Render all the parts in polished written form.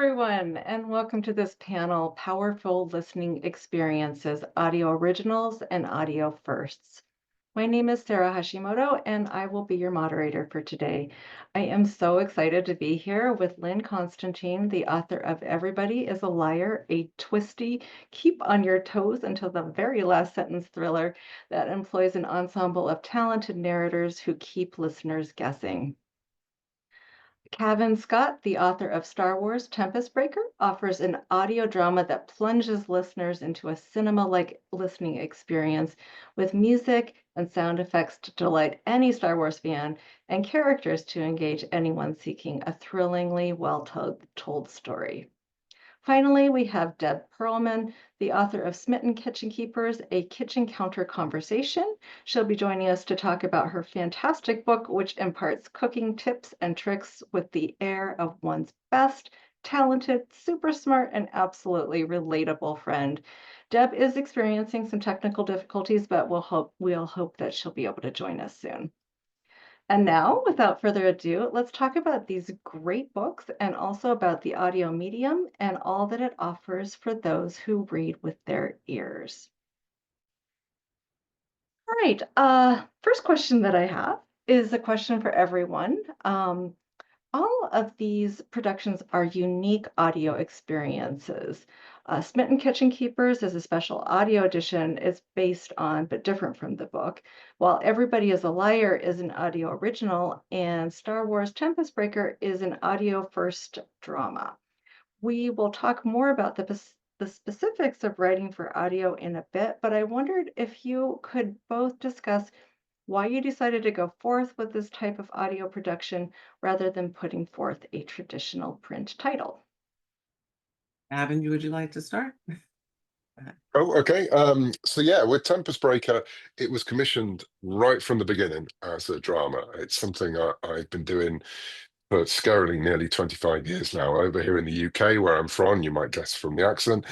Everyone, and welcome to this panel, Powerful Listening Experiences, Audio Originals and Audio Firsts. My name is Sarah Hashimoto, and I will be your moderator for today. I am so excited to be here with Lynne Constantine, the author of Everybody is a Liar, a twisty, keep on your toes until the very last sentence thriller that employs an ensemble of talented narrators who keep listeners guessing. Cavan Scott, the author of Star Wars Tempest, offers an audio drama that plunges listeners into a cinema-like listening experience with music and sound effects to delight any Star Wars fan and characters to engage anyone seeking a thrillingly well-told story. Finally, we have Deb Perlman, the author of Smitten Kitchen Keepers, a kitchen counter conversation. She'll be joining us to talk about her fantastic book, which imparts cooking tips and tricks with the air of one's best, talented, super smart, and absolutely relatable friend. Deb is experiencing some technical difficulties, but we'll hope that she'll be able to join us soon. And now, without further ado, let's talk about these great books and also about the audio medium and all that it offers for those who read with their ears. All right, first question that I have is a question for everyone. All of these productions are unique audio experiences. Smitten Kitchen Keepers is a special audio edition. It's based on, but different from the book, while Everybody is a Liar is an audio original, and Star Wars Tempest Breaker is an audio first drama. We will talk more about the specifics of writing for audio in a bit, but I wondered if you could both discuss why you decided to go forth with this type of audio production rather than putting forth a traditional print title. Cavan, would you like to start? Oh, okay. So yeah, with Tempest Breaker, it was commissioned right from the beginning as a drama. It's something I've been doing for scarily nearly 25 years now. Over here in the UK, where I'm from, you might guess from the accent,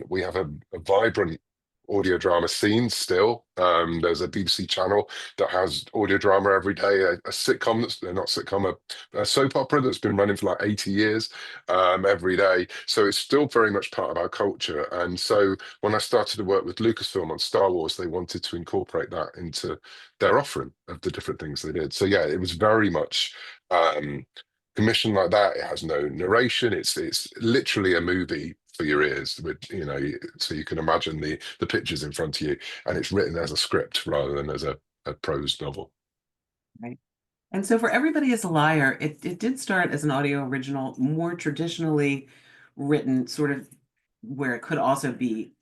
we have a vibrant audio drama scene still. There's a BBC channel that has audio drama every day, a sitcom that's not sitcom, a soap opera that's been running for like 80 years every day. So it's still very much part of our culture. And so when I started to work with Lucasfilm on Star Wars, they wanted to incorporate that into their offering of the different things they did. So yeah, it was very much commissioned like that. It has no narration. It's literally a movie for your ears, with so you can imagine the pictures in front of you, and it's written as a script rather than as a prose novel. Right. And so for Everybody is a Liar, it did start as an audio original, more traditionally written, sort of where it could also be,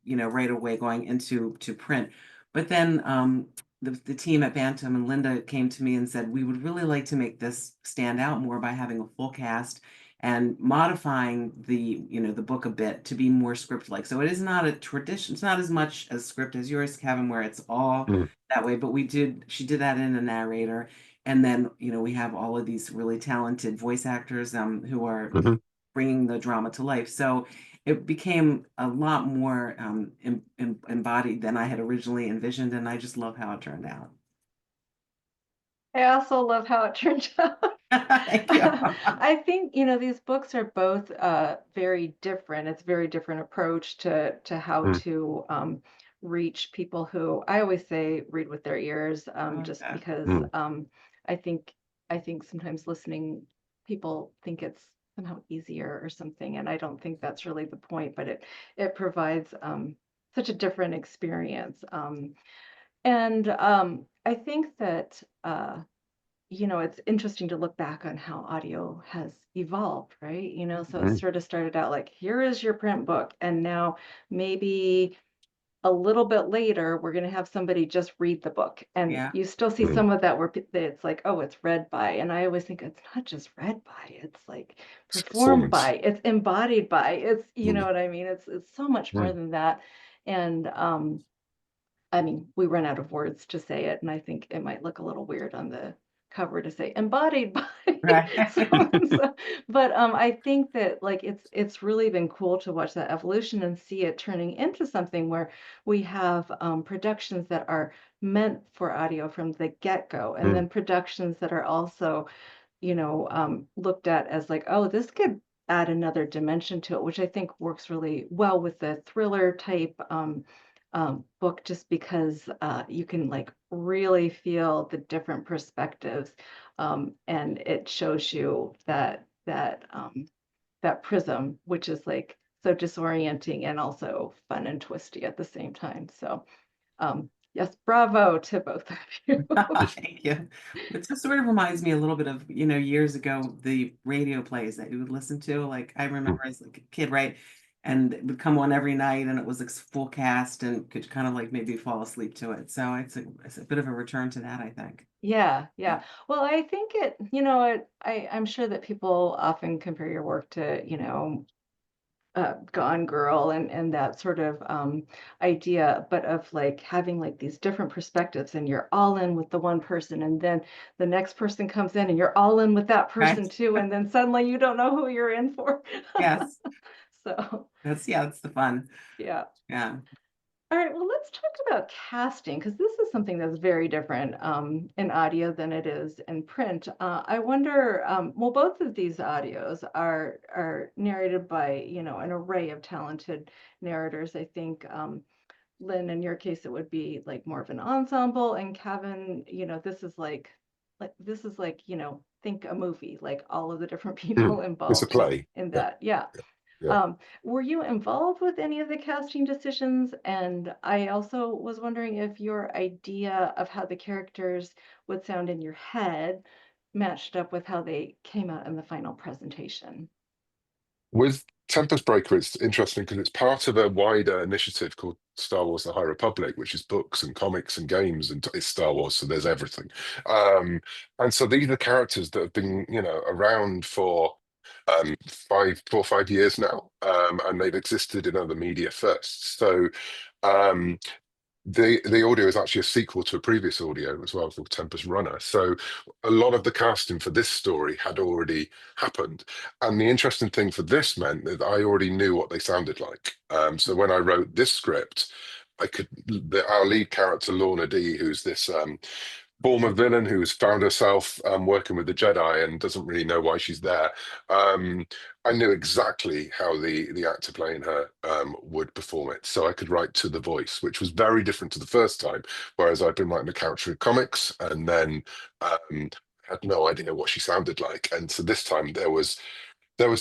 right away going into print. But then the team at Bantam and Linda came to me and said, we would really like to make this stand out more by having a full cast and modifying the book a bit to be more script-like. So it is not a tradition. It's not as much a script as yours, Cavan, where it's all that way. But she did that in a narrator. And then, we have all of these really talented voice actors who are bringing the drama to life. So it became a lot more embodied than I had originally envisioned, and I just love how it turned out. I also love how it turned out. Thank you. I think, these books are both very different. It's a very different approach to how to reach people who, I always say, read with their ears, just because I think sometimes listening, people think it's somehow easier or something, and I don't think that's really the point, but it provides such a different experience. And I think that it's interesting to look back on how audio has evolved, right? So it sort of started out like, here is your print book, and now maybe a little bit later, we're going to have somebody just read the book, and you still see some of that where it's like, oh, it's read by, and I always think it's not just read by, it's like performed by, it's embodied by, it's, you know what I mean? It's so much more than that. And I mean, we run out of words to say it, and I think it might look a little weird on the cover to say embodied by Right. so and so. But I think that like it's really been cool to watch that evolution and see it turning into something where we have productions that are meant for audio from the get-go, and then productions that are also, looked at as like, oh, this could add another dimension to it, which I think works really well with the thriller type book, just because you can like really feel the different perspectives, and it shows you that prism, which is like so disorienting and also fun and twisty at the same time. So yes, bravo to both of you. Thank you. It just sort of reminds me a little bit of, years ago, the radio plays that you would listen to. Like I remember as like a kid, right? And it would come on every night and it was like full cast and could kind of like maybe fall asleep to it. So it's a bit of a return to that, I think. Yeah, yeah. Well, I think I'm sure that people often compare your work to, Gone Girl and that sort of idea, but of like having like these different perspectives, and you're all in with the one person, and then the next person comes in and you're all in with that Right? person too, and then suddenly you don't know who you're in for. Yes. So, That's the fun. yeah. Yeah. All right, well, let's talk about casting, because this is something that's very different in audio than it is in print. I wonder, well, both of these audios are narrated by, an array of talented narrators. I think, Lynn, in your case, it would be like more of an ensemble, and Cavan, this is like, think a movie, like all of the different Mm. people It's a involved play. in Yeah, that. Yeah. yeah. Were you involved with any of the casting decisions? And I also was wondering if your idea of how the characters would sound in your head matched up with how they came out in the final presentation. With Tempest Breaker, it's interesting because it's part of a wider initiative called Star Wars: The High Republic, which is books and comics and games, and it's Star Wars, so there's everything. And so these are characters that have been, around for 4 or 5 years now, and they've existed in other media first. So um, the audio is actually a sequel to a previous audio as well called Tempest Runner. So a lot of the casting for this story had already happened. And the interesting thing for this meant that I already knew what they sounded like. So when I wrote this script, our lead character, Lorna D, who's this former villain who's found herself working with the Jedi and doesn't really know why she's there. I knew exactly how the actor playing her would perform it, so I could write to the voice, which was very different to the first time. Whereas I'd been writing a character in comics and then had no idea what she sounded like, and so this time there was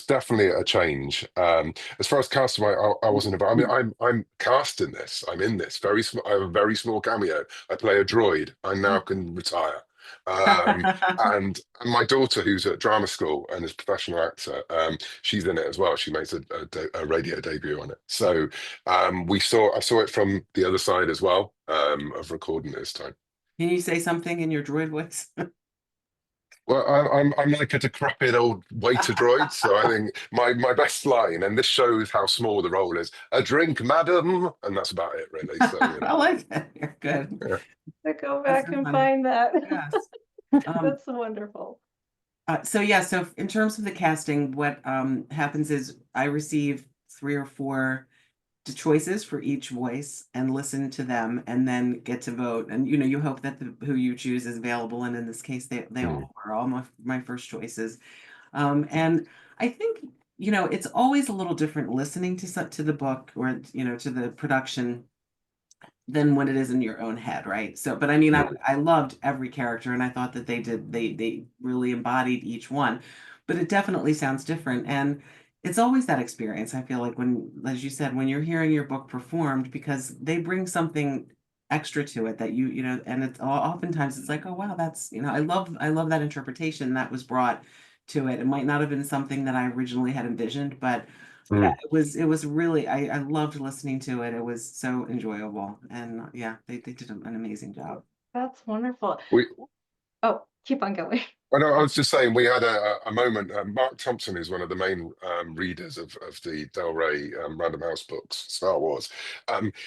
definitely a change. As far as casting, I wasn't involved. I mean, I'm cast in this. I'm in this very small. I have a very small cameo. I play a droid. I now can retire. Um, and my daughter, who's at drama school and is a professional actor, she's in it as well. She makes a radio debut on it. So I saw it from the other side as well, of recording it this time. Can you say something in your droid voice? Well, I'm like a decrepit old waiter droid, so I think my best line, and this shows how small the role is, "A drink, madam," and that's about it, really. So I like that. You're good. yeah. I go That's back so and funny. find that. Yes. That's wonderful. So in terms of the casting, what happens is I receive 3 or 4 choices for each voice and listen to them and then get to vote. And you hope that who you choose is available. And in this case, they Mm. all were all my first choices. And I think it's always a little different listening to the book or to the production than when it is in your own head, right? So, but I mean, Mm. I loved every character, and I thought that they really embodied each one, but it definitely sounds different, and it's always that experience. I feel like when, as you said, when you're hearing your book performed, because they bring something extra to it that and it's oftentimes it's like, oh wow, that's I love that interpretation that was brought to it. It might not have been something that I originally had envisioned, but yeah, Mm. it was really I loved listening to it. It was so enjoyable. And yeah, they did an amazing job. That's wonderful. We Oh, keep on going. I know, I was just saying we had a moment. Mark Thompson is one of the main readers of the Del Rey Random House books, Star Wars.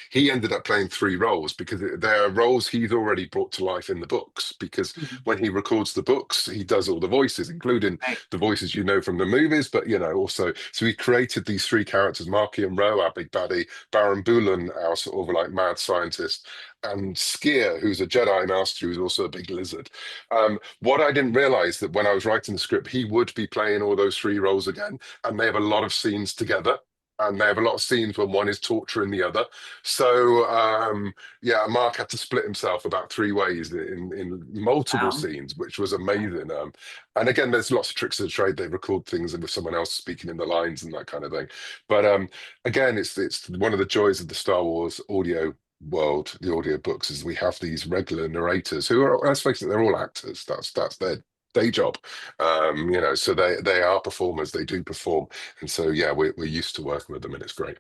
He ended up playing 3 roles because they're roles he's already brought to life in the books. Because Mhm. when he records the books, he does all the voices, including Right. the voices from the movies. But also, so he created these 3 characters: Marky and Rowe, our big baddie; Baron Bulan, our sort of like mad scientist; and Skier, who's a Jedi Master, who's also a big lizard. What I didn't realize that when I was writing the script, he would be playing all those three roles again, and they have a lot of scenes together. And they have a lot of scenes when one is torturing the other. So yeah, Mark had to split himself about three ways in multiple Wow. scenes, which was amazing. And again, there's lots of tricks of the trade. They record things with someone else speaking in the lines and that kind of thing. But again, it's one of the joys of the Star Wars audio world, the audio books, is we have these regular narrators who are, let's face it, they're all actors. That's their day job. So they are performers. They do perform, and so yeah, we're used to working with them, and it's great.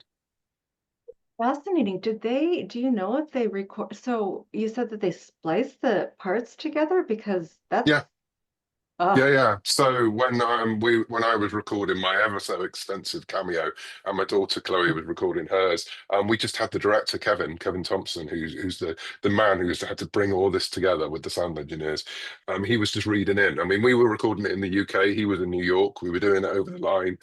Fascinating. Do you know if they record? So you said that they splice the parts together because Yeah. that's, Yeah, oh, yeah. So when I was recording my ever so extensive cameo, and my daughter Chloe was recording hers, we just had the director Kevin Thompson, who's the man who's had to bring all this together with the sound engineers. He was just reading in. I mean, we were recording it in the UK. He was in New York. We were doing it over the line,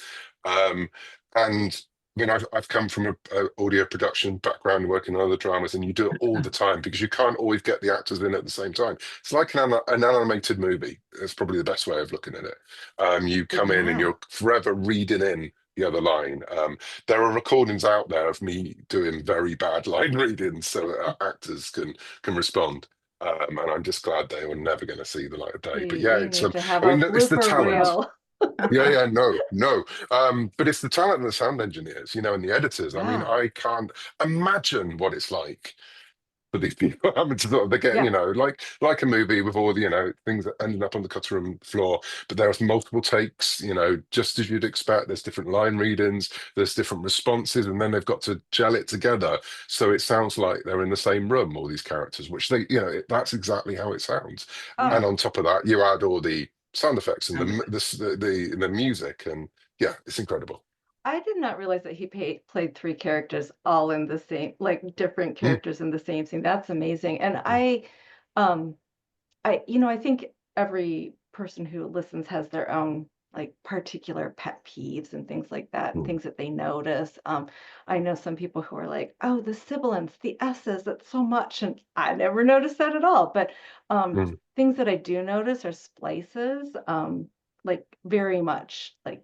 and. I mean, I've come from a audio production background, working on other dramas, and you do it all the time because you can't always get the actors in at the same time. It's like an animated movie. That's probably the best way of looking at it. You come in and yeah. you're forever reading in the other line. There are recordings out there of me doing very bad line readings so actors can respond. And I'm just glad they were never going to see the light of day. But yeah, We it's need to have I a mean, it's the blooper talent. reel. Yeah, yeah, no. But it's the talent and the sound engineers, and the editors. I mean, Yeah. I can't imagine what it's like for these people having to sort of, they get, Yeah. like a movie with all the, things that ended up on the cutting room floor, but there's multiple takes, just as you'd expect. There's different line readings, there's different responses, and then they've got to gel it together. So it sounds like they're in the same room, all these characters, which that's exactly how it sounds. Oh, And on top of that, you add all the sound effects and Sound the music, and yeah, it's incredible. I did not realize that he played three characters all in the same, like different Mm, characters in the same scene. That's amazing. And mm, um, I think every person who listens has their own like particular pet peeves and things like that and mm, things that they notice. I know some people who are like, oh, the sibilants, the S's, that's so much. And I never noticed that at all. But mm. things that I do notice are splices, like very much like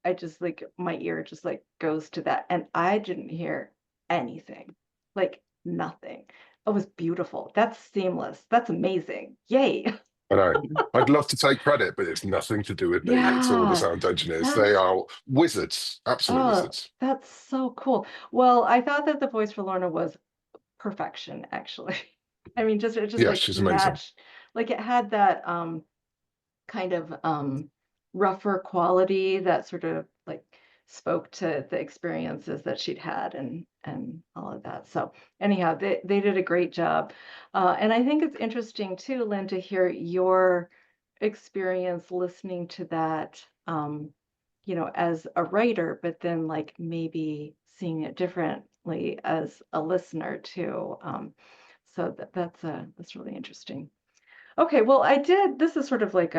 I just like my ear just like goes to that. And I didn't hear anything, like nothing. It was beautiful. That's seamless. That's amazing. Yay. I know. I'd love to take credit, but it's nothing to do with me. It's all the Yeah. sound engineers. They That's are wizards, absolute oh, wizards. that's so cool. Well, I thought that the voice for Lorna was perfection, actually. I mean, just it just Yeah, like she's amazing. matched, like it had that kind of rougher quality that sort of like spoke to the experiences that she'd had and all of that. So anyhow, they did a great job. And I think it's interesting too, Lynn, to hear your experience listening to that as a writer, but then like maybe seeing it differently as a listener too. So that's really interesting. Okay, well, this is sort of like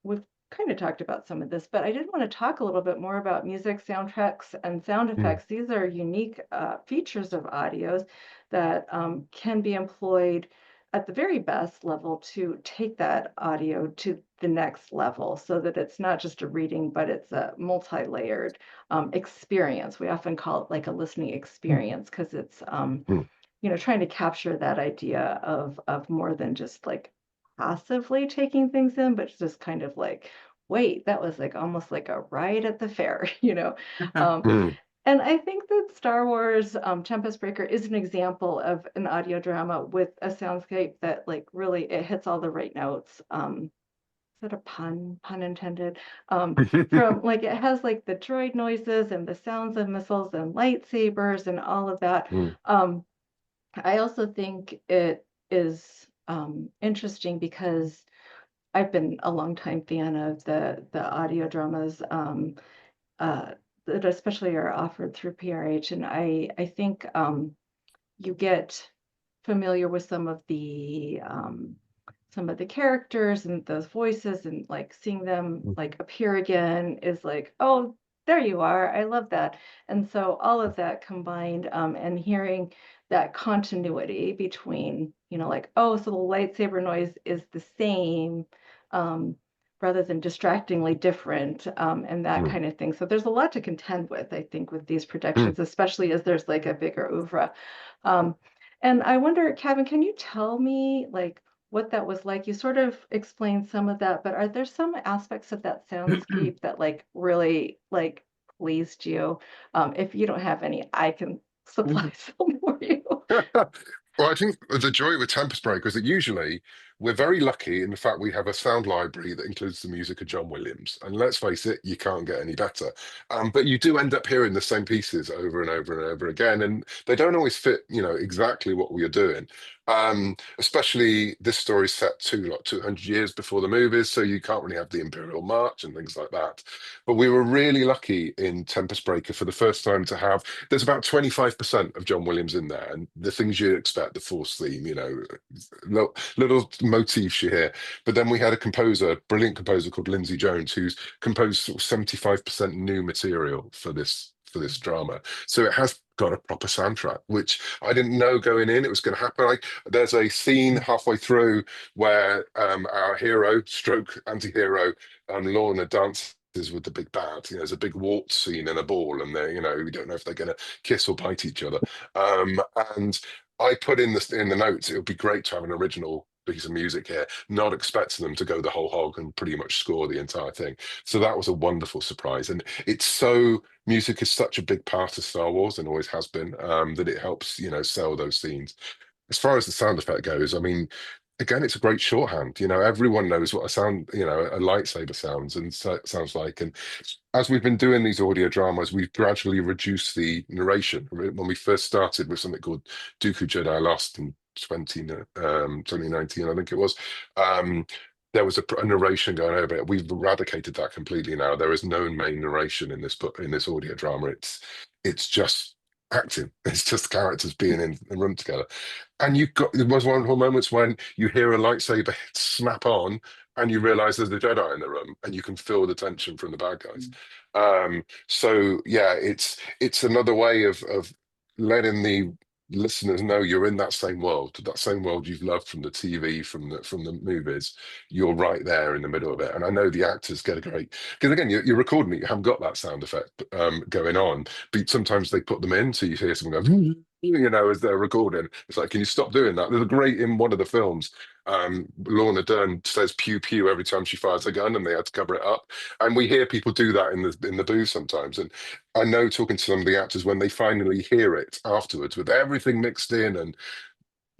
we've kind of talked about some of this, but I did want to talk a little bit more about music, soundtracks, and sound Mm, effects. These are unique features of audios that can be employed at the very best level to take that audio to the next level so that it's not just a reading, but it's a multi-layered experience. We often call it like a listening experience because it's mm. trying to capture that idea of more than just like passively taking things in, but just kind of like, wait, that was like almost like a ride at the fair, Um, Mm. and I think that Star Wars Tempest Breaker is an example of an audio drama with a soundscape that like really it hits all the right notes. Is that a pun intended? From like it has like the droid noises and the sounds of missiles and lightsabers and all of that. Mm. I also think it is interesting because I've been a longtime fan of the audio dramas uh, that especially are offered through PRH, and I think you get familiar with some of the characters and those voices, and like seeing them Mm. like appear again is like, oh, There you are. I love that. And so all of that combined, and hearing that continuity between, like, oh, so the lightsaber noise is the same, um, rather than distractingly different, and that Mm, kind of thing. So there's a lot to contend with, I think, with these mm. productions, especially as there's like a bigger oeuvre. Um, and I wonder, Kevin, can you tell me like what that was like? You sort of explained some of that, but are there some aspects of that soundscape that like really like pleased you? If you don't have any, I can supply Mhm. some for you. Well, I think the joy with Tempest Break is that usually we're very lucky in the fact we have a sound library that includes the music of John Williams. And let's face it, you can't get any better. But you do end up hearing the same pieces over and over and over again. And they don't always fit, exactly what we are doing. Especially this story's set to like 200 years before the movies, so you can't really have the Imperial March and things like that. But we were really lucky in Tempest Breaker for the first time to have, there's about 25% of John Williams in there, and the things you expect, the Force theme, little motifs you hear. But then we had a composer, brilliant composer called Lindsay Jones, who's composed sort of 75% new material for this drama. So it has got a proper soundtrack, which I didn't know going in it was going to happen. There's a scene halfway through where our hero, stroke anti-hero, Lorna dances with the big bad. There's a big waltz scene in a ball, and we don't know if they're going to kiss or bite each other. And I put in the notes, it would be great to have an original piece of music here, not expecting them to go the whole hog and pretty much score the entire thing. So that was a wonderful surprise. And music is such a big part of Star Wars and always has been, that it helps, sell those scenes. As far as the sound effect goes, I mean, again, it's a great shorthand. Everyone knows what a lightsaber sounds like. And as we've been doing these audio dramas, we've gradually reduced the narration. When we first started with something called Dooku Jedi Lost in 2019, I think it was. There was a narration going over it. We've eradicated that completely now. There is no main narration in this book, in this audio drama. It's just acting. It's just characters being in the room together. And there was one moments when you hear a lightsaber snap on, and you realize there's a Jedi in the room, and you can feel the tension from the bad guys. So yeah, it's another way of letting the listeners know you're in that same world you've loved from the TV, from the movies. You're right there in the middle of it. And I know the actors get a great, because again, you're recording it, you haven't got that sound effect going on, but sometimes they put them in, so you hear someone go, as they're recording. It's like, can you stop doing that? There's a great in one of the films. Lorna Dern says pew pew every time she fires a gun, and they had to cover it up. And we hear people do that in the booth sometimes. And I know, talking to some of the actors, when they finally hear it afterwards with everything mixed in and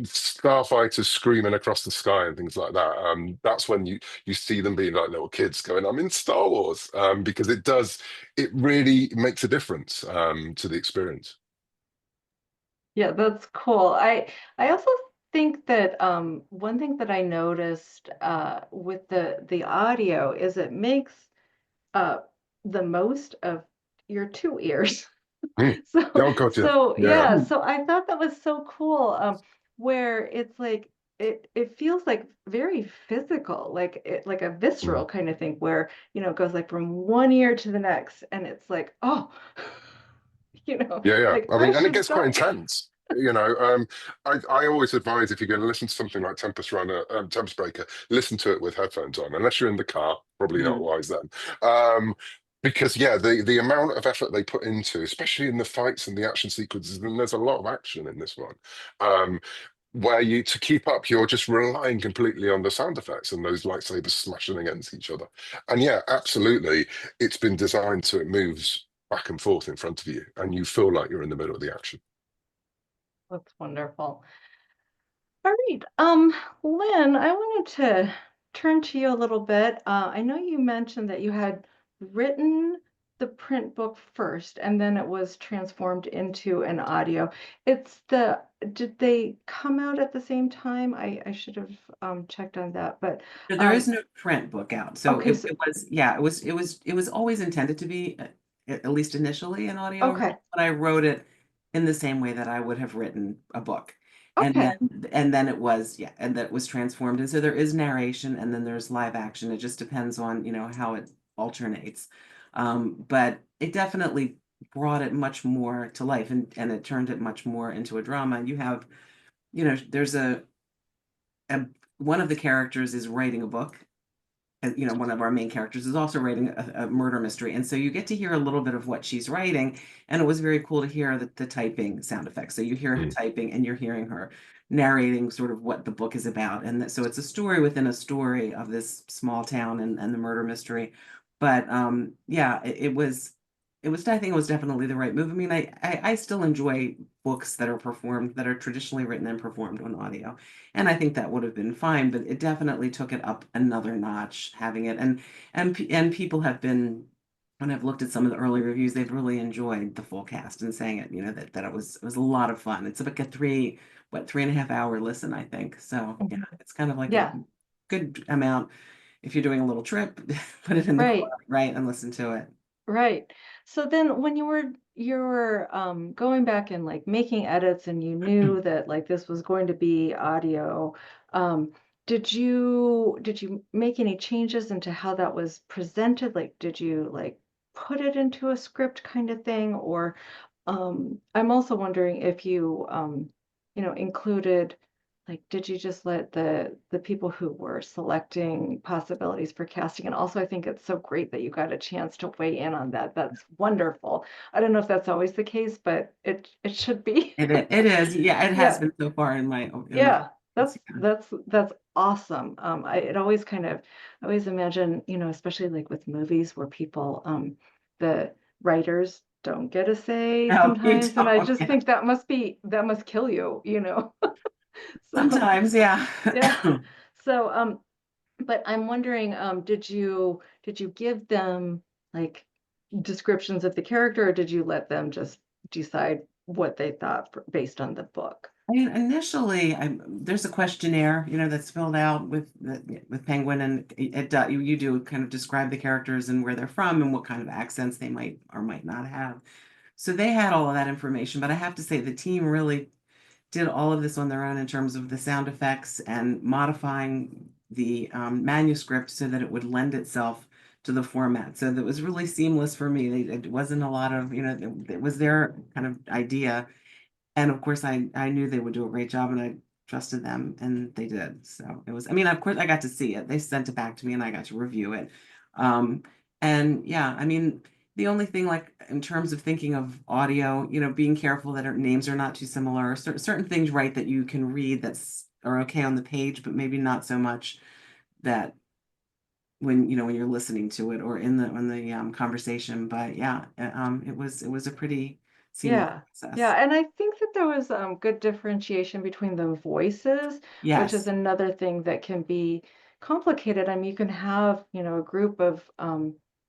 starfighters screaming across the sky and things like that, that's when you see them being like little kids going, I'm in Star Wars, because it really makes a difference to the experience. Yeah, that's cool. I also think that one thing that I noticed with the audio is it makes uh, the most of your two ears. Mm. So Oh God, yeah, so yeah, yeah, so I thought that was so cool. Where it's like it feels like very physical, like a mm. visceral kind of thing, where it goes like from one ear to the next, and it's like, oh, Yeah, yeah. like I I mean, and it should gets quite stop. intense. I always advise, if you're going to listen to something like Tempest Breaker, listen to it with headphones on, unless you're in the car. Probably not Mhm. wise then. Um, because yeah, the amount of effort they put into, especially in the fights and the action sequences, and there's a lot of action in this one. Um, where to keep up, you're just relying completely on the sound effects and those lightsabers smashing against each other. And yeah, absolutely, it's been designed so it moves back and forth in front of you, and you feel like you're in the middle of the action. That's wonderful. All right. Lynn, I wanted to turn to you a little bit. I know you mentioned that you had written the print book first, and then it was transformed into an audio. Did they come out at the same time? I should have checked on that, but So there is um, no print book out. So okay, it was, yeah, it was always intended to be, at least initially, an audio okay, original, but I wrote it in the same way that I would have written a book. And okay. then it was, yeah, and that was transformed. And so there is narration, and then there's live action. It just depends on, how it alternates. But it definitely brought it much more to life, and it turned it much more into a drama. You have, there's a one of the characters is writing a book. One of our main characters is also writing a murder mystery. And so you get to hear a little bit of what she's writing. And it was very cool to hear the typing sound effects. So you hear her typing and you're hearing her narrating sort of what the book is about. And so it's a story within a story of this small town and the murder mystery. But yeah, I think it was definitely the right move. I mean, I still enjoy books that are performed, that are traditionally written and performed on audio. And I think that would have been fine, but it definitely took it up another notch having it. And people have been, when I've looked at some of the early reviews, they've really enjoyed the full cast and saying it, that it was a lot of fun. It's like a 3.5 hour listen, I think. So yeah, it's kind of like a Yeah, good amount if you're doing a little trip, put it in the car, right. right, and listen to it. Right. So then when you were going back and like making edits and you knew that like this was going to be audio, um, did you make any changes into how that was presented? Like did you like put it into a script kind of thing? Or I'm also wondering if you included, like, did you just let the people who were selecting possibilities for casting? And also, I think it's so great that you got a chance to weigh in on that. That's wonderful. I don't know if that's always the case, but it should be. It is, yeah, it has Yeah, been so far in my yeah. That's awesome. It always kind of I always imagine, especially like with movies where people the writers don't get a say no, you sometimes, and I don't, just yeah. think that must kill you. So Sometimes, yeah. yeah. So but I'm wondering, did you give them like descriptions of the character, or did you let them just decide what they thought based on the book? I mean, initially, there's a questionnaire, that's filled out with Penguin, and you do kind of describe the characters and where they're from and what kind of accents they might or might not have. So they had all of that information, but I have to say the team really did all of this on their own in terms of the sound effects and modifying the manuscript so that it would lend itself to the format. So that was really seamless for me. It wasn't a lot of, it was their kind of idea. And of course, I knew they would do a great job and I trusted them and they did. So it was, I mean, of course, I got to see it. They sent it back to me and I got to review it. Um, and yeah, I mean, the only thing, like in terms of thinking of audio, being careful that our names are not too similar, certain things, right, that you can read that's are okay on the page, but maybe not so much that when you're listening to it or in the conversation. But yeah, it was a pretty seamless Yeah. Yeah, process. and I think that there was good differentiation between the voices, which is Yes. another thing that can be complicated. I mean, you can have, a group of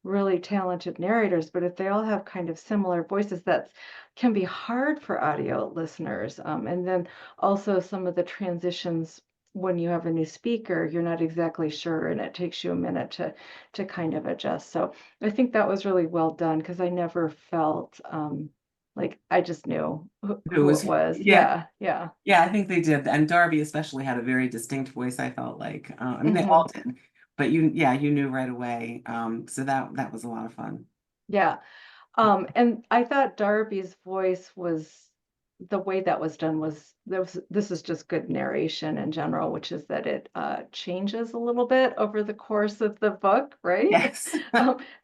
really talented narrators, but if they all have kind of similar voices, that can be hard for audio listeners. And then also some of the transitions when you have a new speaker, you're not exactly sure, and it takes you a minute to kind of adjust. So I think that was really well done because I never felt like, I just knew It who it was, was. yeah, Yeah, yeah. yeah, I think they did. And Darby especially had a very distinct voice, I felt like. I mean, they all Mhm. did, but you knew right away. So that was a lot of fun. Yeah. And I thought Darby's voice was the way that was done was this is just good narration in general, which is that it changes a little bit over the course of the book, right? Yes.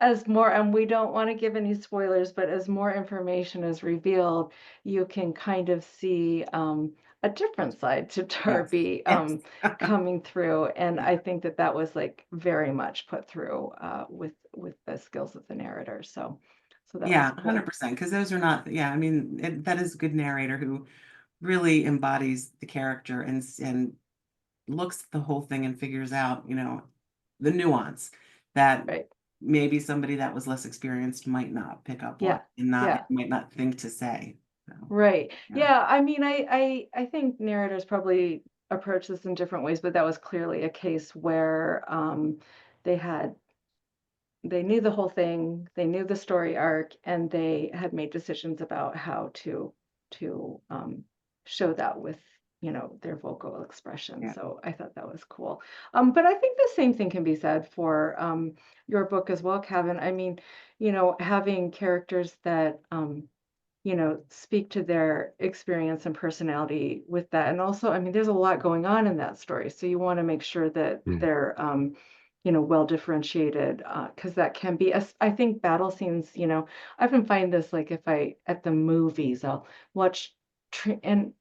As more, and we don't want to give any spoilers, but as more information is revealed, you can kind of see a different side to Yes. Darby Yes. coming through, and I think that that was like very much put through with the skills of the narrator. So that was Yeah, cool. 100%. Because those are not, yeah, I mean, that is a good narrator who really embodies the character and looks at the whole thing and figures out, the nuance that Right. maybe somebody that was less experienced might not pick up on Yeah. and Yeah. might not think to say. So, Right. yeah. Yeah. I mean, I think narrators probably approach this in different ways, but that was clearly a case where they had they knew the whole thing, they knew the story arc, and they had made decisions about how to show that their vocal expression. Yeah. So I thought that was cool. But I think the same thing can be said for your book as well, Cavan. I mean, having characters that speak to their experience and personality with that. And also, I mean, there's a lot going on in that story. So you want to make sure that Mm. they're, well differentiated, because that can be, I think battle scenes, I often find this, like if at the movies, I'll watch and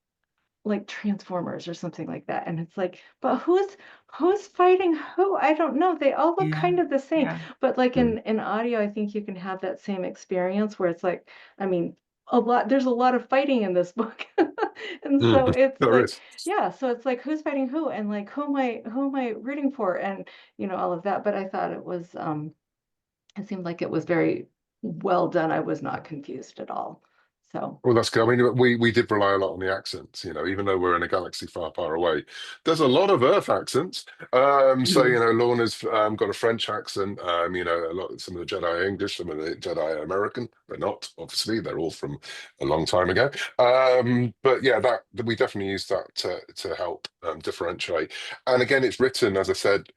like Transformers or something like that. And it's like, but who's fighting who? I don't know. They all look Yeah. kind of the same. Yeah. But like Mm. in audio, I think you can have that same experience where it's like, I mean, there's a lot of fighting in this book. And so Mm. it's There like, is. yeah, so it's like who's fighting who and like who am I rooting for? And all of that. But I thought it seemed like it was very well done. I was not confused at all. So Well, that's good. I mean, we did rely a lot on the accents, even though we're in a galaxy far, far away. There's a lot of Earth accents. So, Mhm. Lorna's got a French accent. Some of the Jedi are English, some of the Jedi are American. They're not, obviously. They're all from a long time ago. But yeah, that we definitely use that to help differentiate. And again, it's written, as I said,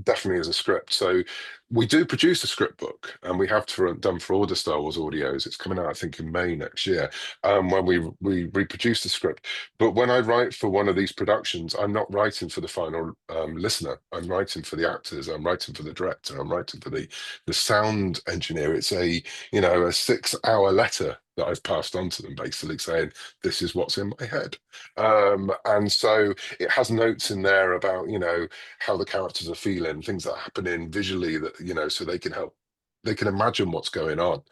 definitely as a script. So we do produce a script book, and we have done for all the Star Wars audios. It's coming out, I think, in May next year, when we reproduce the script. But when I write for one of these productions, I'm not writing for the final listener. I'm writing for the actors. I'm writing for the director. I'm writing for the sound engineer. It's a 6-hour letter that I've passed on to them, basically saying this is what's in my head. And so it has notes in there about how the characters are feeling, things that are happening visually, that so they can imagine what's going on.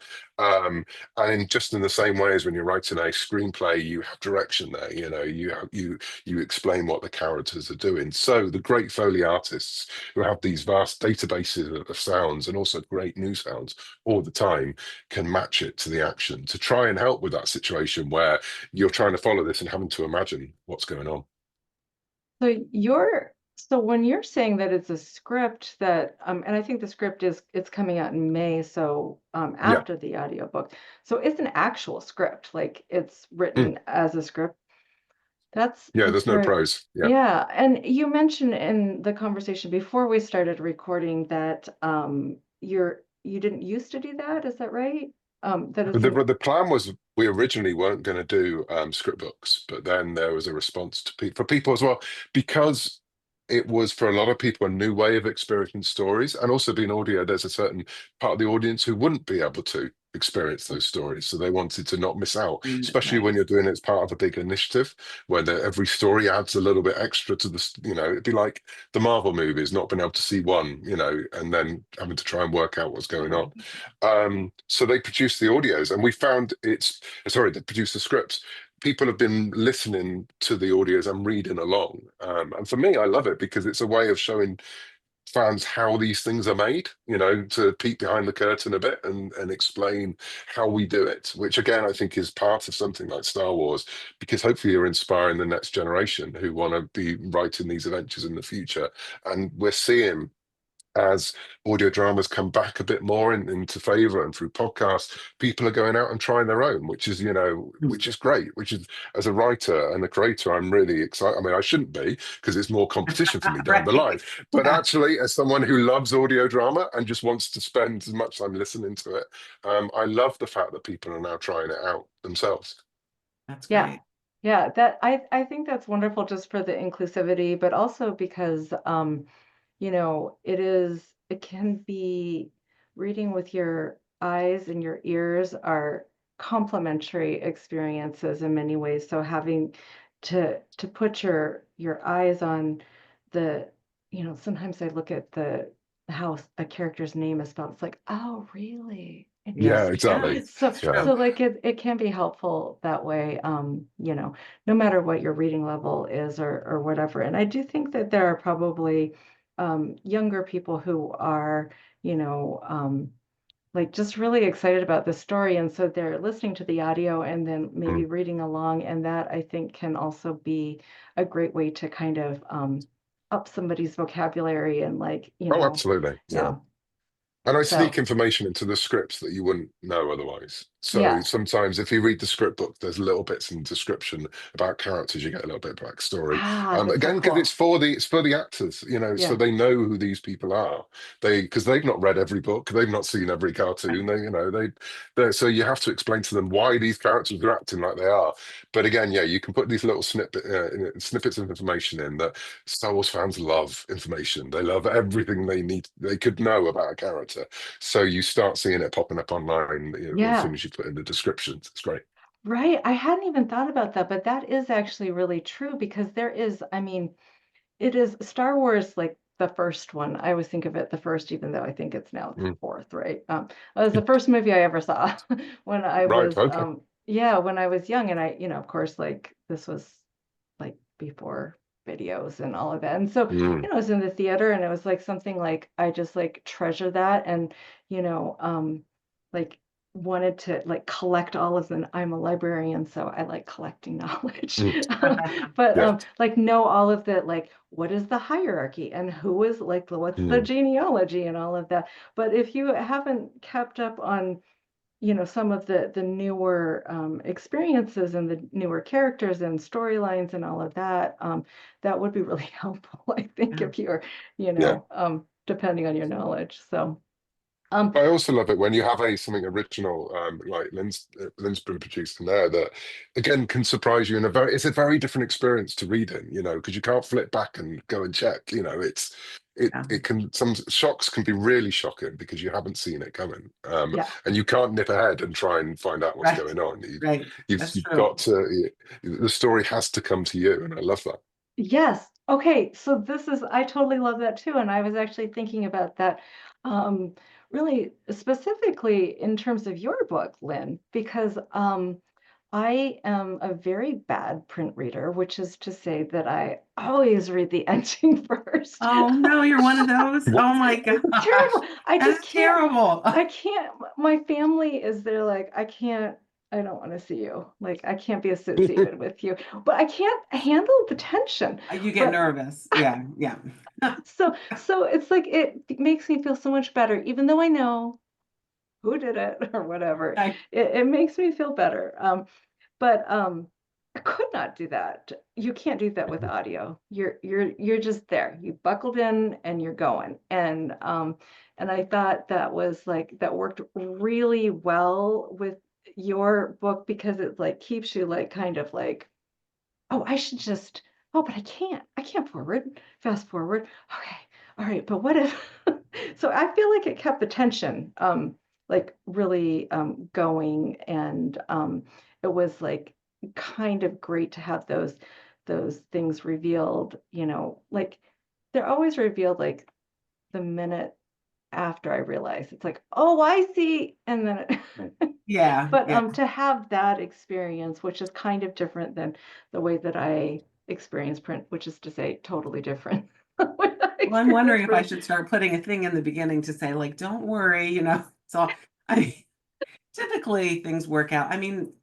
And just in the same way as when you're writing a screenplay, you have direction there. You explain what the characters are doing. So the great Foley artists who have these vast databases of sounds, and also great new sounds all the time, can match it to the action to try and help with that situation where you're trying to follow this and having to imagine what's going on. So when you're saying that it's a script that, and I think the script it's coming out in May, so Yeah. after the audiobook. So it's an actual script, like it's Mm. written as a script. Yeah, That's there's no very, prose. Yeah. yeah. And you mentioned in the conversation before we started recording that you didn't used to do that, is that right? That But it's an the plan was we originally weren't going to do script books, but then there was a response for people as well, because it was for a lot of people a new way of experiencing stories. And also being audio, there's a certain part of the audience who wouldn't be able to experience those stories, so they wanted to not miss out, especially when Right. you're doing it as part of a big initiative where every story adds a little bit extra to it'd be like the Marvel movies, not being able to see one, and then having to try and work out what's going on. So they produced the audios, and we found they produced the scripts. People have been listening to the audios and reading along. And for me, I love it because it's a way of showing fans how these things are made, to peek behind the curtain a bit and explain how we do it, which again, I think is part of something like Star Wars, because hopefully you're inspiring the next generation who want to be writing these adventures in the future. And we're seeing, as audio dramas come back a bit more into favor and through podcasts, people are going out and trying their own, which is which is great, which is, as a writer and a creator, I'm really excited. I mean, I shouldn't be, because it's more competition for me down the line, Right. but Yeah. actually, as someone who loves audio drama and just wants to spend as much time listening to it, I love the fact that people are now trying it out themselves. That's Yeah. great. Yeah, that I think that's wonderful just for the inclusivity, but also because it can be reading with your eyes and your ears are complementary experiences in many ways. So having to put your eyes on the, sometimes I look at the how a character's name is spelled. It's like, oh, really? Yeah, Interesting. Yeah, exactly. So it's Yeah. true. so like it can be helpful that way, no matter what your reading level is or whatever. And I do think that there are probably younger people who are, like just really excited about the story. And so they're listening to the audio and then maybe Mm. reading along. And that I think can also be a great way to kind of up somebody's vocabulary and like, Oh, absolutely. Yeah. yeah. And I So sneak information into the scripts that you wouldn't know otherwise. So yeah. sometimes if you read the script book, there's little bits in description about characters, you get a little bit of backstory. Ah, that's so Again, because cool. it's for the actors, you know, so Yeah. they know who these people are. Because they've not read every book, they've not seen every cartoon. They, you know, so you have to explain to them why these characters are acting like they are. But again, yeah, you can put these little snippets of information in that Star Wars fans love information. They love everything they could know about a character. So you start seeing it popping up online, you know, as Yeah. soon as you put in the descriptions. It's great. Right. I hadn't even thought about that, but that is actually really true because there is, I mean, it is Star Wars, like the first one. I always think of it the first, even though I think it's now the Mm. fourth, right? It was the first movie I ever saw when I Right. was, Okay. yeah, when I was young, and of course, like this was like before videos and all of that, and so Mm. I was in the theater, and it was like something like I just like treasure that, and like wanted to like collect all of them. I'm a librarian, so I like collecting knowledge. Mm. But Yeah. like know all of the like what is the hierarchy and who is like what's the Mm. genealogy and all of that. But if you haven't kept up on some of the newer experiences and the newer characters and storylines and all of that, that would be really helpful, I think, Yeah. if you're, Yeah. depending on your knowledge. So, um, I also love it when you have something original, like Lynn's been producing there, that again can surprise you in it's a very different experience to reading, you know, because you can't flip back and go and check, you know, Yeah. it can, some shocks can be really shocking because you haven't seen it coming, yeah. and you can't nip ahead and try and find out what's Right. going on. Right. That's You've true. got to, the story has to come to you, and I love that. Yes. Okay. So I totally love that too. And I was actually thinking about that really specifically in terms of your book, Lynn, because I am a very bad print reader, which is to say that I always read the ending first. Oh no, you're one of those. What? Oh my gosh. Terrible. I That just is can't. terrible. I can't. My family is there like, I can't. I don't want to see you. Like, I can't be associated with you, but I can't handle the tension. You get But nervous. Yeah. Yeah. so it's like it makes me feel so much better, even though I know who did it or whatever. I, It makes me feel better. But I could not do that. You can't do that with audio. You're just there. You buckled in and you're going. And I thought that was like that worked really well with your book because it like keeps you like kind of like, oh, I should just, oh, but I can't. I can't fast forward. Okay. All right. But what if so I feel like it kept the tension like really going, and it was like kind of great to have those things revealed, like they're always revealed like the minute after I realize. It's like, oh, I see. And then yeah. but Yeah. to have that experience, which is kind of different than the way that I experience print, which is to say totally different. When I Well, I'm experience wondering if I print. should start putting a thing in the beginning to say, like, don't worry, So I mean, typically things work out. I mean,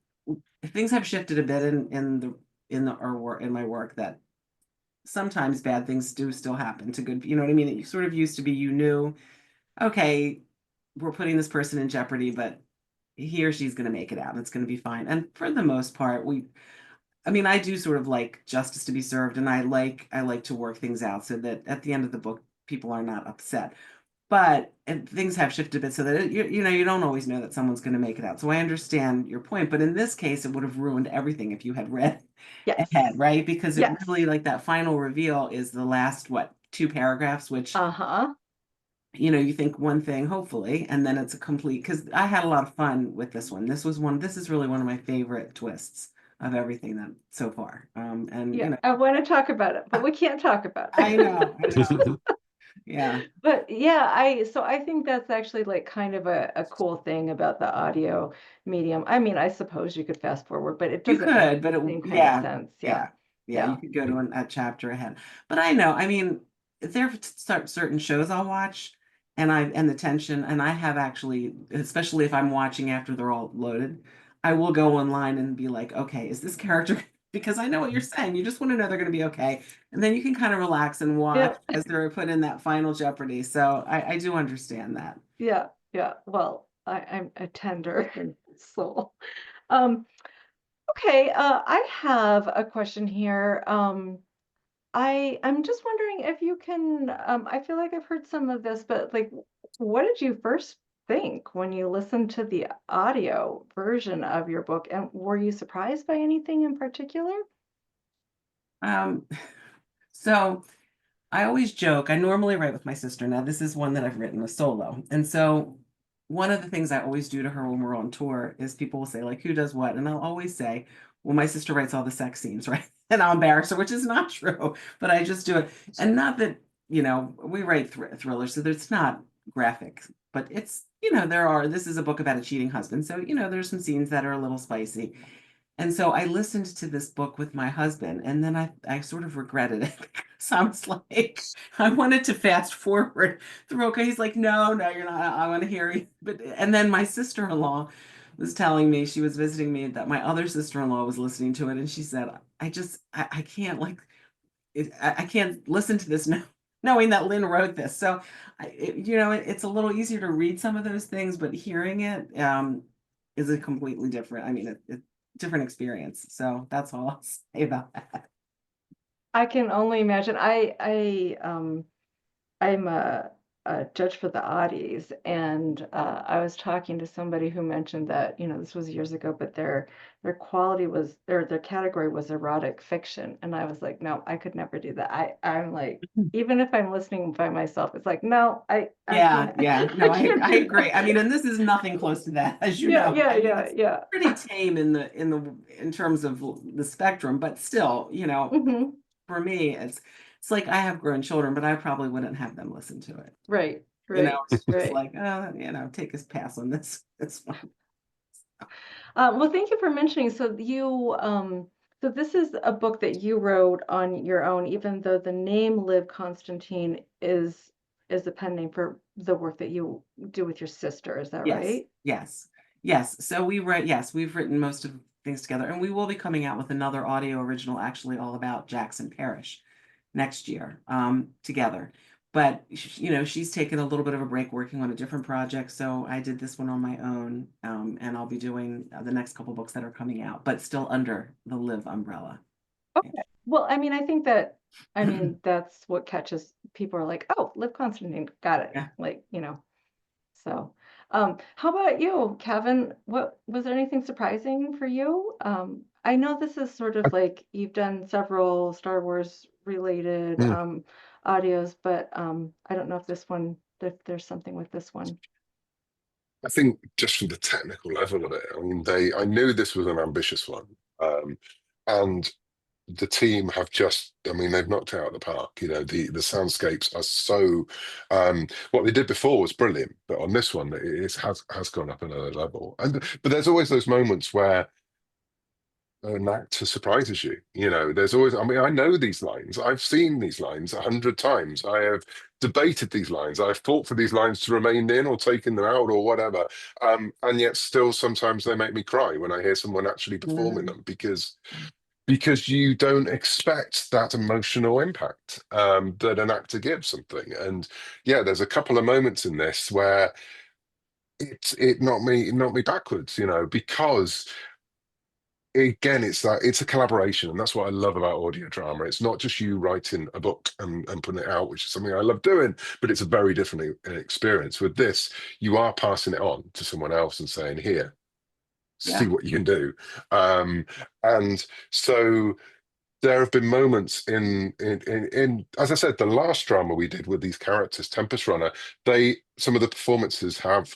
things have shifted a bit in my work that sometimes bad things do still happen to good, you know what I mean? It sort of used to be you knew, okay, we're putting this person in jeopardy, but he or she's going to make it out. It's going to be fine. And for the most part, I mean, I do sort of like justice to be served, and I like to work things out so that at the end of the book, people are not upset. But and things have shifted a bit so that you don't always know that someone's going to make it out. So I understand your point, but in this case, it would have ruined everything if you had read Yes. ahead, right? Because it Yes. really, like, that final reveal is the last, what, two paragraphs, which Uh-huh. you think one thing, hopefully, and then it's a complete, because I had a lot of fun with this one. This is really one of my favorite twists of everything that so far. And Yeah, I want to talk about it, but we can't talk about I know, I it. know. Yeah. But yeah, I think that's actually like kind of a cool thing about the audio medium. I mean, I suppose you could fast forward, but it You doesn't make could, but the same kind of yeah, sense. Yeah. yeah, yeah. You Yeah. could go to a chapter ahead. But I know, I mean, there are certain shows I'll watch, and the tension, and I have actually, especially if I'm watching after they're all loaded, I will go online and be like, okay, is this character because I know what you're saying. You just want to know they're going to be okay. And then you can kind of relax and watch Yeah. as they're put in that final jeopardy. So I do understand that. Yeah, yeah. Well, I'm a tender soul. Um, okay, I have a question here. I'm just wondering if you can, I feel like I've heard some of this, but like, what did you first think when you listened to the audio version of your book? And were you surprised by anything in particular? Um, so I always joke, I normally write with my sister. Now, this is one that I've written a solo. And so one of the things I always do to her when we're on tour is people will say, like, who does what? And I'll always say, well, my sister writes all the sex scenes, right? And I'll embarrass her, which is not true, but I just do it. And not that, we write thrillers, so it's not graphic, but it's, this is a book about a cheating husband. So, there's some scenes that are a little spicy. And so I listened to this book with my husband, and then I sort of regretted it because I was like, I wanted to fast forward through. Okay, he's like, no, you're not. I want to hear you. And then my sister-in-law was telling me, she was visiting me, that my other sister-in-law was listening to it, and she said, I can't I can't listen to this now, knowing that Lynne wrote this. So, it's a little easier to read some of those things, but hearing it is a completely different. I mean, it different experience. So that's all I'll say about that. I can only imagine. I'm a judge for the Audis, and I was talking to somebody who mentioned that, this was years ago, but their quality was, or their category was erotic fiction, and I was like, no, I could never do that. I'm like, even if I'm listening by myself, it's like, no, I can't. No, I can't I do agree. that. I mean, and this is nothing close to that, as you Yeah, know. yeah, I mean, yeah, it's yeah. pretty tame in terms of the spectrum, but still, Hmm. for me, it's like I have grown children, but I probably wouldn't have them listen to it. Right, right, It's just right. like, take a pass on this one. Well, thank you for mentioning. So this is a book that you wrote on your own, even though the name Liv Constantine is a pen name for the work that you do with your sister. Is that Yes, right? yes. So we've written most of things together, and we will be coming out with another audio original, actually all about Jackson Parish next year, together. But she's taken a little bit of a break working on a different project, so I did this one on my own, and I'll be doing the next couple books that are coming out, but still under the Liv umbrella. Okay. Well, I mean, I mean, that's what catches people are like, oh, Liv Constantine, got it. Yeah. Like, so, how about you, Cavan? What was there anything surprising for you? I know this is sort of like you've done several Star Wars related Mm. audios, but I don't know if there's something with this one. I think just from the technical level of it, I mean, I knew this was an ambitious one, and the team have just, I mean, they've knocked it out of the park. The soundscapes are so, what they did before was brilliant, but on this one, has gone up another level. But there's always those moments where an actor surprises you. There's always, I mean, I know these lines. I've seen these lines 100 times. I have debated these lines. I've fought for these lines to remain in or taken them out or whatever. And yet still sometimes they make me cry when I hear someone actually performing them because you don't expect that emotional impact that an actor gives something. And yeah, there's a couple of moments in this where it knocked me backwards, because again, it's a collaboration, and that's what I love about audio drama. It's not just you writing a book and putting it out, which is something I love doing, but it's a very different experience. With this, you are passing it on to someone else and saying, here, see Yeah. what you can do. And so there have been moments in as I said, the last drama we did with these characters, Tempest Runner, some of the performances have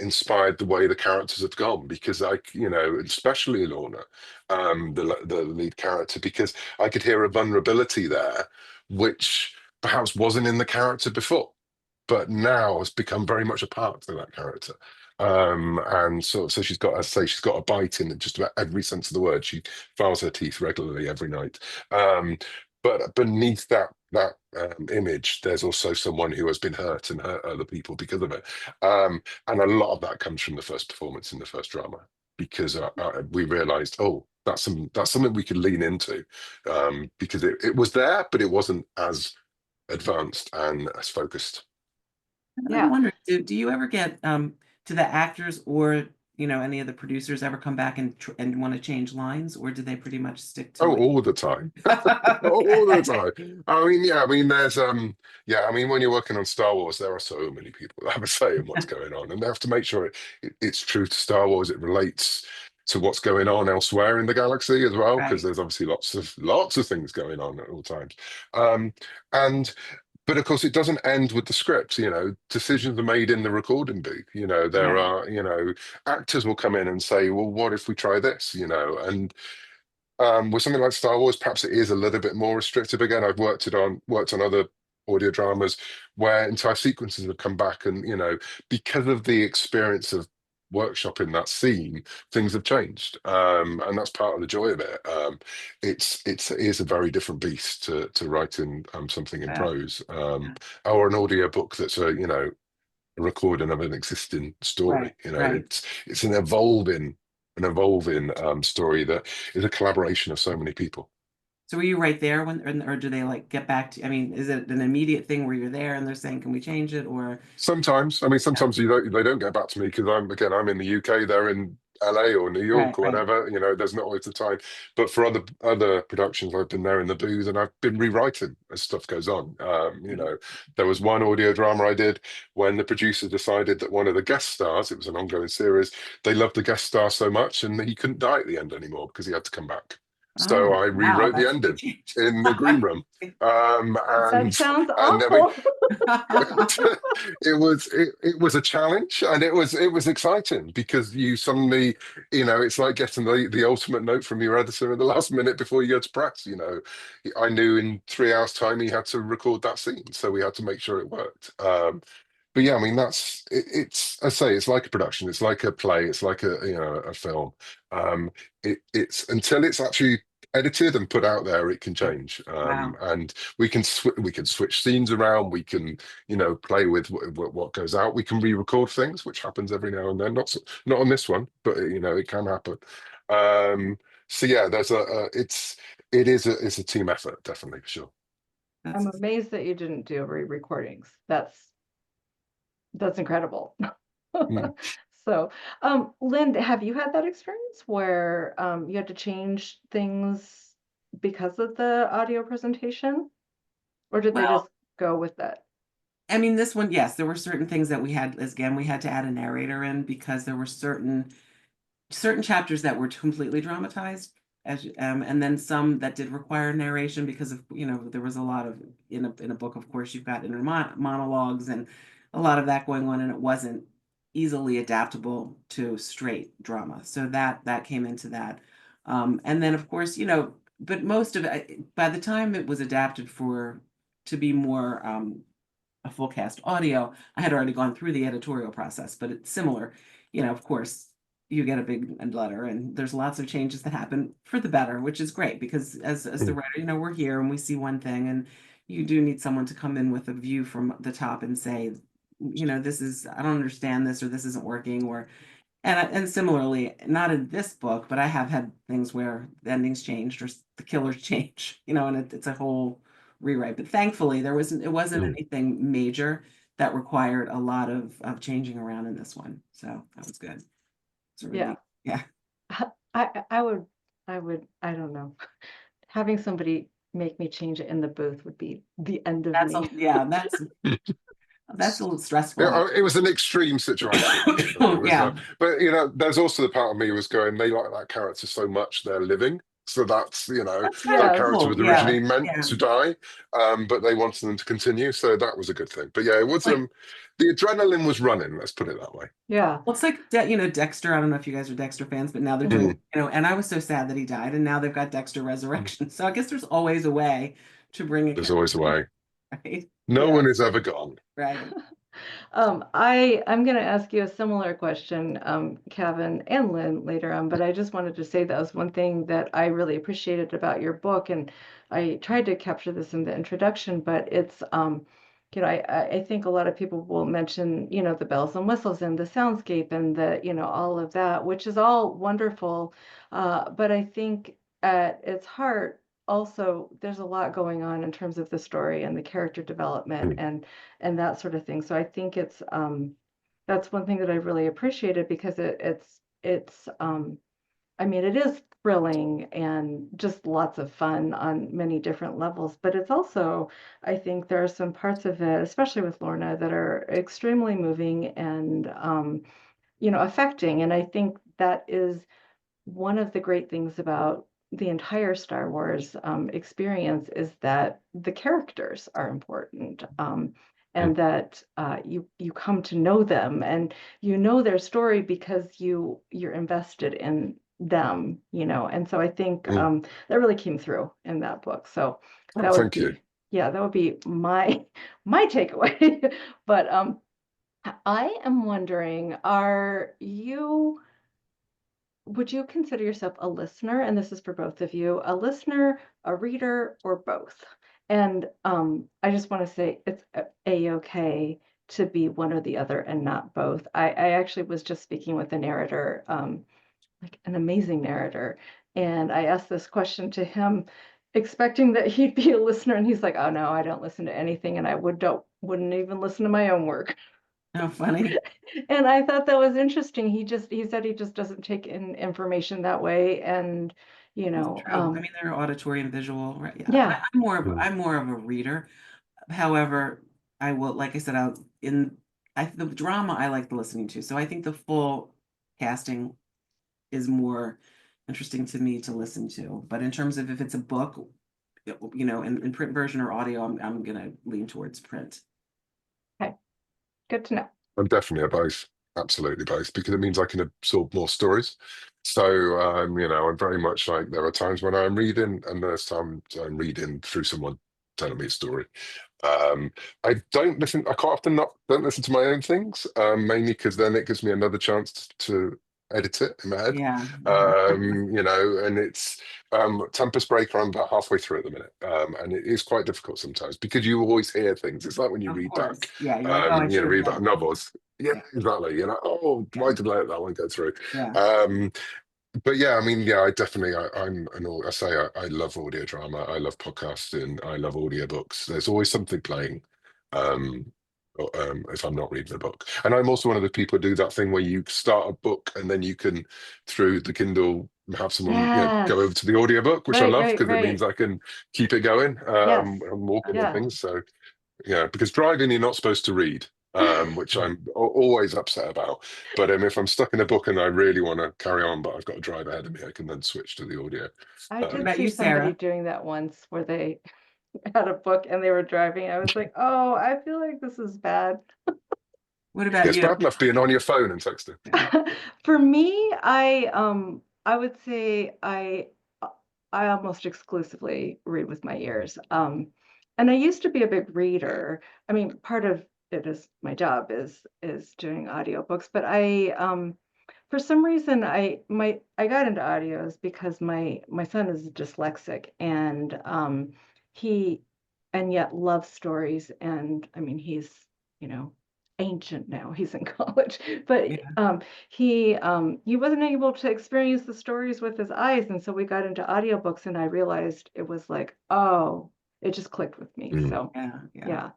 inspired the way the characters have gone, because especially Lorna, the lead character, because I could hear a vulnerability there which perhaps wasn't in the character before, but now has become very much a part of that character. And so she's got, as I say, she's got a bite in just about every sense of the word. She files her teeth regularly every night. But beneath that image, there's also someone who has been hurt and hurt other people because of it. And a lot of that comes from the first performance in the first drama, because we realised, oh, that's something we could lean into, because it was there, but it wasn't as advanced and as focused. And I'm Yeah. wondering, do you ever get to the actors or any of the producers ever come back and want to change lines, or do they pretty much stick to Oh, what? all the time. All the Okay. time. I mean, yeah, I mean, there's yeah, I mean, when you're working on Star Wars, there are so many people that have a say in what's going on, and they have to make sure it's true to Star Wars, it relates to what's going on elsewhere in the galaxy as well, because Right, there's obviously lots of things going on at all times. Um, and but of course, it doesn't end with the scripts. Decisions are made in the recording booth. There right. are, actors will come in and say, well, what if we try this? And with something like Star Wars, perhaps it is a little bit more restrictive. Again, I've worked on other audio dramas where entire sequences have come back, and because of the experience of workshopping that scene, things have changed, and that's part of the joy of it. It is a very different beast to writing something in Yeah, prose, yeah. or an audio book that's a recording of an existing story. Right, right. It's an evolving story that is a collaboration of so many people. So were you right there or do they like get back to? I mean, is it an immediate thing where you're there and they're saying, "Can we change it?" Or Sometimes, I mean, sometimes they don't get back to me because I'm in the UK, they're in LA or New right, York or right. whatever. There's not always the time. But for other productions, I've been there in the booth and I've been rewriting as stuff goes on. There was one audio drama I did when the producer decided that one of the guest stars, it was an ongoing series, they loved the guest star so much and he couldn't die at the end anymore because he had to come back. So Oh, I wow, rewrote the that's a big ending change. in the green room. Um, That and sounds and then we awful. it was a challenge, and it was exciting because you suddenly, it's like getting the ultimate note from your editor in the last minute before you go to press. I knew in 3 hours time he had to record that scene, so we had to make sure it worked. But yeah, I mean, it's I say it's like a production, it's like a play, it's like a film. It's until it's actually edited and put out there, it can change. Wow. And we can switch scenes around, we can play with what goes out, we can re-record things, which happens every now and then. Not on this one, but it can happen. um so yeah, it's a team effort, definitely, for sure. That's I'm amazed that you didn't do re-recordings. That's incredible. Mm. So, Lynn, have you had that experience where you had to change things because of the audio presentation, or did they well, just go with that? I mean, this one, yes, there were certain things that we had to add a narrator in because there were certain chapters that were completely dramatized and then some that did require narration because of there was a lot of in a book, of course, you've got inner monologues and a lot of that going on, and it wasn't easily adaptable to straight drama, so that came into that. And then, of course, but most of it, by the time it was adapted for to be more a full cast audio, I had already gone through the editorial process, but it's similar. Of course, you get a big letter and there's lots of changes that happen for the better, which is great because as the Mm. writer, we're here and we see one thing, and you do need someone to come in with a view from the top and say, this is, I don't understand this, or this isn't working, or and similarly, not in this book, but I have had things where the endings changed or the killers change, and it's a whole rewrite. But thankfully, it wasn't Mm. anything major that required a lot of changing around in this one. So that was good. It's a Yeah, relief. Yeah. I don't know. Having somebody make me change it in the booth would be the end of me. Yeah, that's a little stressful. It was an extreme situation. It was, Yeah. but there's also the part of me was going, they like that character so much they're living. So that's, That's kind that of Yes, character cool. was Yeah. originally meant Yeah. to die, but they wanted them to continue. So that was a good thing. But yeah, it was, Like, the adrenaline was running, let's put it that way. yeah, well, it's like Dexter. I don't know if you guys are Dexter fans, but now they're doing, Mm. and I was so sad that he died, and now they've got Dexter Resurrection. So I guess there's always a way to bring a There's character, always a way. right? No Yeah, one is ever gone. right. I'm going to ask you a similar question, Cavan and Lynn, later on, but I just wanted to say that was one thing that I really appreciated about your book, and I tried to capture this in the introduction, but it's I think a lot of people will mention, the bells and whistles and the soundscape and all of that, which is all wonderful. But I think at its heart, also, there's a lot going on in terms of the story and the character development Mm. and that sort of thing. So I think that's one thing that I really appreciated because it's I mean, it is thrilling and just lots of fun on many different levels, but it's also, I think there are some parts of it, especially with Lorna, that are extremely moving and, affecting. And I think that is one of the great things about the entire Star Wars experience is that the characters are important, and Mm. that you come to know them and you know their story because you're invested in them, And so I think Mm. that really came through in that book. So Oh, that would thank you. be, yeah, that would be my takeaway. But I am wondering, would you consider yourself a listener? And this is for both of you, a listener, a reader, or both? And I just want to say it's a-okay to be one or the other and not both. I actually was just speaking with a narrator, like an amazing narrator, and I asked this question to him, expecting that he'd be a listener, and he's like, "Oh no, I don't listen to anything, and I wouldn't even listen to my own work." How funny. And I thought that was interesting. He said he just doesn't take in information that way. And, That's true. I mean, they're auditory and visual, right? Yeah, yeah, Mm. I'm more of a reader. However, I will, like I said, the drama I like listening to. So I think the full casting is more interesting to me to listen to. But in terms of if it's a book, in print version or audio, I'm gonna lean towards print. okay, good to know. I'm definitely a both, absolutely both, because it means I can absorb more stories. So, I'm very much like there are times when I'm reading, and there's times I'm reading through someone telling me a story. Um, I don't listen. I quite often not don't listen to my own things, mainly because then it gives me another chance to edit it in my head. Yeah, yeah, And it's Tempest Breaker. I'm about halfway through at the minute, and it is quite difficult sometimes because you always hear things. It's like when you of read back, course. Yeah, you're like, oh, I should have read read back that. novels. Yeah, Yeah, exactly. You're like, oh, yeah, why did I let that one go through? yeah. Um, but yeah, I mean, yeah, I definitely, I say I love audio drama. I love podcasting. I love audiobooks. There's always something playing. Um, if I'm not reading a book, and I'm also one of the people who do that thing where you start a book and then you can, through the Kindle, have someone, go over Yes. to the audiobook, which I Right, love right, because it means right. I can keep it going, Yes. and walking and Yeah. things. So yeah, because driving you're not supposed to read, which I'm always upset about. But if I'm stuck in a book and I really want to carry on, but I've got to drive ahead of me, I can then switch to the audio. I What did Um, about see you, somebody Sarah? doing that once where they had a book and they were driving. I was like, oh, I feel like this is bad. What yeah, about it's you? bad enough being on your phone and texting. Yeah. For me, I would say I almost exclusively read with my ears. And I used to be a big reader. I mean, part of it is my job is doing audiobooks, but for some reason I got into audios because my son is dyslexic and he and yet loves stories. And I mean, he's, you know, ancient now. He's in college, but Yeah. he wasn't able to experience the stories with his eyes, and so we got into audiobooks, and I realized it was like, oh, it just clicked with me. Mm. So Yeah, yeah. yeah,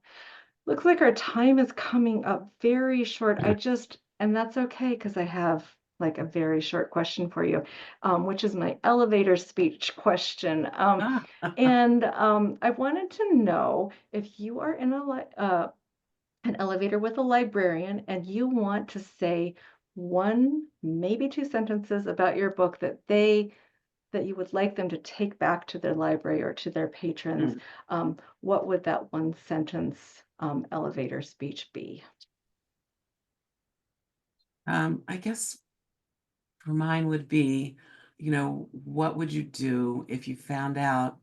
looks like our time is coming up very short. And that's okay because I have like a very short question for you, which is my elevator speech question. Ah, And I wanted to know if you are in an elevator with a librarian and you want to say one, maybe two sentences about your book that you would like them to take back to their library or to their patrons, mm. what would that one sentence elevator speech be? I guess for mine would be, what would you do if you found out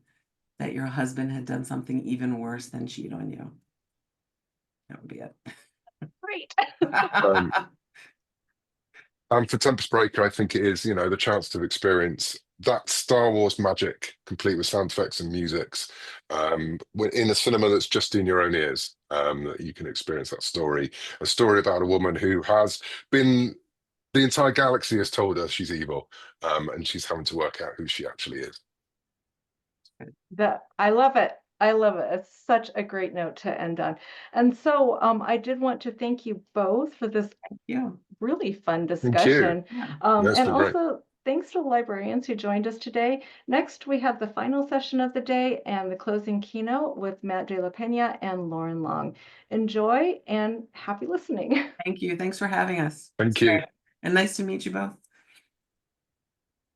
that your husband had done something even worse than cheat on you? That would be it. Great. Um, and for Tempest Breaker, I think it is, the chance to experience that Star Wars magic, complete with sound effects and musics, in a cinema that's just in your own ears, that you can experience that story. A story about a woman who has been, the entire galaxy has told her she's evil, and she's having to work out who she actually is. I love it. I love it. It's such a great note to end on. And so I did want to thank you both for this really fun Thank you. discussion. Yeah, And it's been great. also thanks to the librarians who joined us today. Next, we have the final session of the day and the closing keynote with Matt De La Pena and Lauren Long. Enjoy and happy listening. Thank you. Thanks for having us. Thank you. And nice to meet you both.